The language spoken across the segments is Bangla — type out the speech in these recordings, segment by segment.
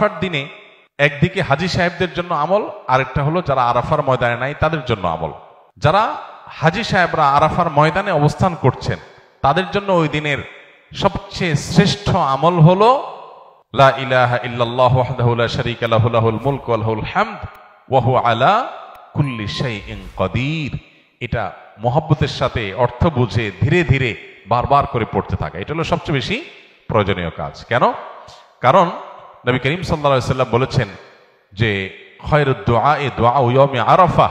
আরাফার দিনে একদিকে হাজী সাহেবদের জন্য আমল, আরেকটা হলো যারা আরাফার ময়দানে নাই তাদের জন্য আমল। যারা হাজী সাহেবরা আরাফার ময়দানে অবস্থান করছেন তাদের জন্য ওই দিনের সবচেয়ে শ্রেষ্ঠ আমল হলো লা ইলাহা ইল্লাল্লাহু ওয়াহদাহু লা শারীকা লাহু লাহুল মুলকু ওয়া লাহুল হামদ ওয়া হুয়া আলা কুল্লি শাইইন কাদির। এটা মহব্বতের সাথে অর্থ বুঝে ধীরে ধীরে বারবার করে পড়তে থাকা, এটা হলো সবচেয়ে বেশি প্রয়োজনীয় কাজ। কেন? কারণ নবী করিম সাল্লাল্লাহু আলাইহি ওয়াসাল্লাম বলেছেন যে খায়রুদ দুআ দুআউ ইয়াউমি আরাফা,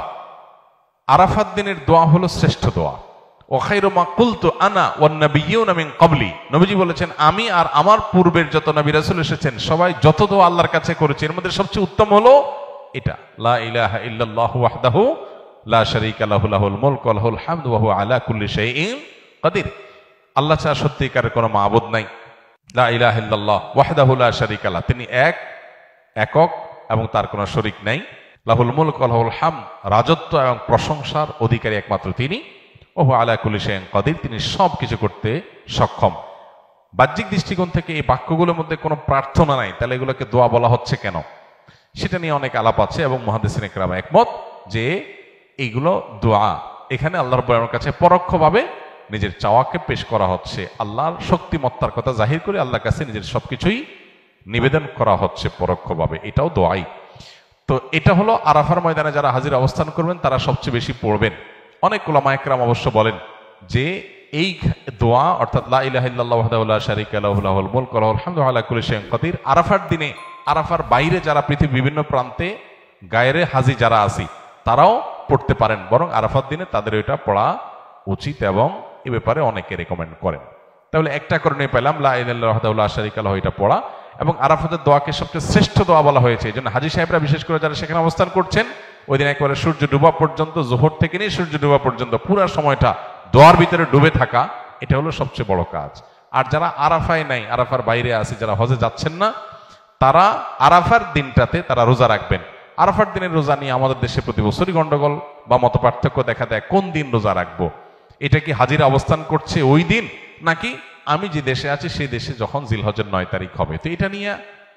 আরাফাত দিনের দোয়া হলো শ্রেষ্ঠ দোয়া। ওয়া খায়রু মা কুলতু আনা ওয়ান নাবিয়্যুনা মিন ক্বাবলি, নবীজি বলেছেন আমি আর আমার পূর্বের যত নবী রাসূল এসেছেন সবাই যত দোয়া আল্লাহর কাছে করেছে এর মধ্যে সবচেয়ে উত্তম হলো এটা, লা ইলাহা ইল্লাল্লাহু ওয়াহদাহু লা শারীকা লাহু লাহুল মুলকু ওয়া লাহুল হামদু ওয়া হুয়া আলা কুল্লি শাইইন কাদির। আল্লাহ ছাড়া সত্যিকারের কোনো মাবুদ নাই, লা ইলাহা ইল্লাল্লাহ ওয়াহদাহু লা শারীকা লাহু, তিনি একক এবং তার কোনো শরীক নাই। লাহুল মুলক ওয়া লাহুল হামদ, রাজত্ব এবং প্রশংসার অধিকারী একমাত্র তিনি। ওয়া হুয়া আলা কুল্লি শাইইন কাদির, তিনি সব কিছু করতে সক্ষম। বাহ্যিক দৃষ্টিকোণ থেকে এই বাক্যগুলোর মধ্যে কোনো প্রার্থনা নাই, তাহলে এগুলোকে দোয়া বলা হচ্ছে কেন? সেটা নিয়ে অনেক আলাপ আছে এবং মুহাদ্দিসিন ইকরাম একমত যে এইগুলো দোয়া, এখানে আল্লাহ রাব্বুল আলামিনের কাছে পরোক্ষভাবে নিজের চাওয়াকে পেশ করা হচ্ছে, আল্লাহর শক্তিমত্তার কথা জাহির করে আল্লাহর কাছে নিজের সবকিছুই নিবেদন করা হচ্ছে পরোক্ষভাবে, এটাও দোয়াই। তো এটা হলো আরাফার ময়দানে যারা হাজির অবস্থান করবেন তারা সবচেয়ে বেশি পড়বেন। অনেক উলামা ইকরাম অবশ্য বলেন যে এই দোয়া অর্থাৎ লা ইলাহা ইল্লাল্লাহু ওয়াহদাহু লা শারীকা লাহু লাহুল মুলকু ওয়া লাহুল হামদু ওয়া আলা কুল্লি শাইইন কাদির, আরাফার দিনে, আরাফার বাইরে যারা পৃথিবীর বিভিন্ন প্রান্তে গায়রে হাজি যারা আছি তারাও পড়তে পারেন, বরং আরাফার দিনে তাদের এটা পড়া উচিত এবং এ ব্যাপারে অনেকে রেকমেন্ড করেন। তাহলে একটা করণে পেলাম লা ইলাহা ইল্লাল্লাহু ওয়াহদাহু লা শারীকা লাহু, এটা পড়া। এবং আরাফাতের দোয়াকে সবচেয়ে শ্রেষ্ঠ দোয়া বলা হয়েছে, এই জন্য হাজী সাহেবরা বিশেষ করে যারা সেখানে অবস্থান করছেন ওই দিন একবারে সূর্য ডুবা পর্যন্ত, জোহর থেকে নিয়ে সূর্য ডুবা পর্যন্ত পুরো সময়টা দোয়ার ভিতরে ডুবে থাকা, এটা হলো সবচেয়ে বড় কাজ। আর যারা আরাফায় নাই, আরাফার বাইরে আছে, যারা হজে যাচ্ছেন না, তারা আরাফার দিনটাতে তারা রোজা রাখবেন। আরাফার দিনের রোজা নিয়ে আমাদের দেশে প্রতি বছরই গন্ডগোল বা মত পার্থক্য দেখা দেয়, কোন দিন রোজা রাখবো? এটা কি হাজিরা অবস্থান করছে ওই দিন, নাকি আমি যে দেশে আছি সেই দেশে যখন জিলহজের 9 তারিখ হবে? তো এটা নিয়ে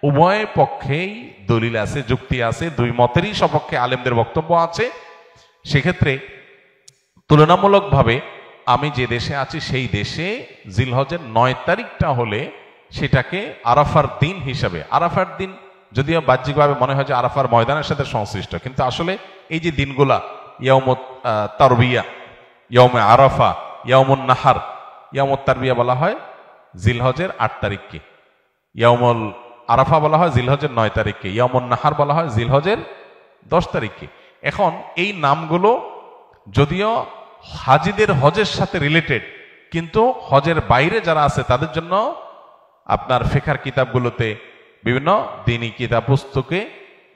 উভয় পক্ষেই দলিল আছে, যুক্তি আছে, দুই মতেরই সপক্ষে আলেমদের বক্তব্য আছে। সেক্ষেত্রে তুলনামূলকভাবে আমি যে দেশে আছি সেই দেশে জিলহজের 9 তারিখটা হলে সেটাকে আরাফার দিন হিসাবে, আরাফার দিন যদিও বাহ্যিকভাবে মনে হয় যে আরাফার ময়দানের সাথে সংশ্লিষ্ট, কিন্তু আসলে এই যে দিনগুলা ইয়াউমুত তারবিয়া, ইয়াউমে আরাফা, ইয়াউমুন নাহার, ইয়াউমুত তারবিয়া বলা হয় জিলহজের 8 তারিখকে, ইয়াউমুল আরাফা বলা হয় জিলহজের 9 তারিখকে, ইয়াউমুন নাহার বলা হয় জিলহজের 10 তারিখকে। এখন এই নামগুলো যদিও হাজিদের হজের সাথে রিলেটেড, কিন্তু হজের বাইরে যারা আছে তাদের জন্য আপনার ফিকহের কিতাবগুলোতে বিভিন্ন দ্বীনি কিতাব পুস্তকে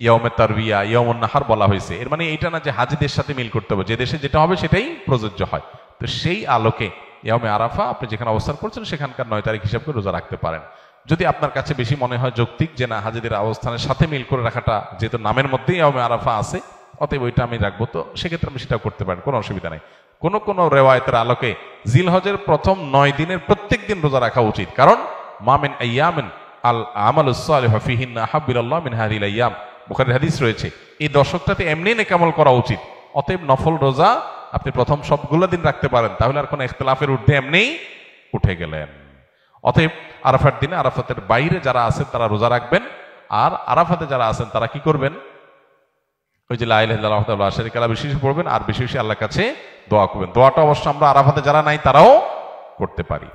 ইয়াউমে তারবিয়া, ইয়াউমুন নাহার বলা হয়েছে। এর মানে এটা না যে হাজিদের সাথে মিল করতে হবে, যে দেশে যেটা হবে সেটাই প্রযোজ্য হয়। তো সেই আলোকে ইয়াউমে আরাফা আপনি যেখানে অবস্থান করছেন সেখানকার 9 তারিখ হিসাব করে রোজা রাখতে পারেন। যদি আপনার কাছে বেশি মনে হয় যৌক্তিক যে না হাজিদের অবস্থানের সাথে মিল করে রাখাটা, যেহেতু নামের মধ্যেই ইয়াউমে আরাফা আছে, অতএব ওইটা আমি রাখবো, তো সেক্ষেত্রে আমি সেটাও করতে পারেন, কোনো অসুবিধা নেই। কোন রেওয়ায়েতের আলোকে জিলহজের প্রথম 9 দিনের প্রত্যেক দিন রোজা রাখা উচিত, কারণ মা মিন আইয়ামিন আল আমালুস সালিহু ফিহিন্না আহাব্বিলাল্লাহ মিন হাযিহিল আইয়াম, বুখারীর হাদিস রয়েছে। এই দশকটাতে এমনি নেক আমল করা উচিত। অতএব নফল রোজা আপনি প্রথম সবগুলো দিন রাখতে পারেন, তাহলে আর কোনো ইখতিলাফের ঊর্ধ্বে এমনিই উঠে গেলেন। অতএব আরাফার দিনে আরাফাতের বাইরে যারা আছেন তারা রোজা রাখবেন, আর আরাফাতে যারা আছেন তারা কি করবেন? ওই যে লা ইলাহা ইল্লাল্লাহু ওয়াহদাহু লা শারীকা লাহু বেশি বেশি পড়বেন, আর বেশি বেশি আল্লাহর কাছে দোয়া করবেন। দোয়াটা অবশ্য আমরা আরাফাতে যারা নাই তারাও করতে পারি।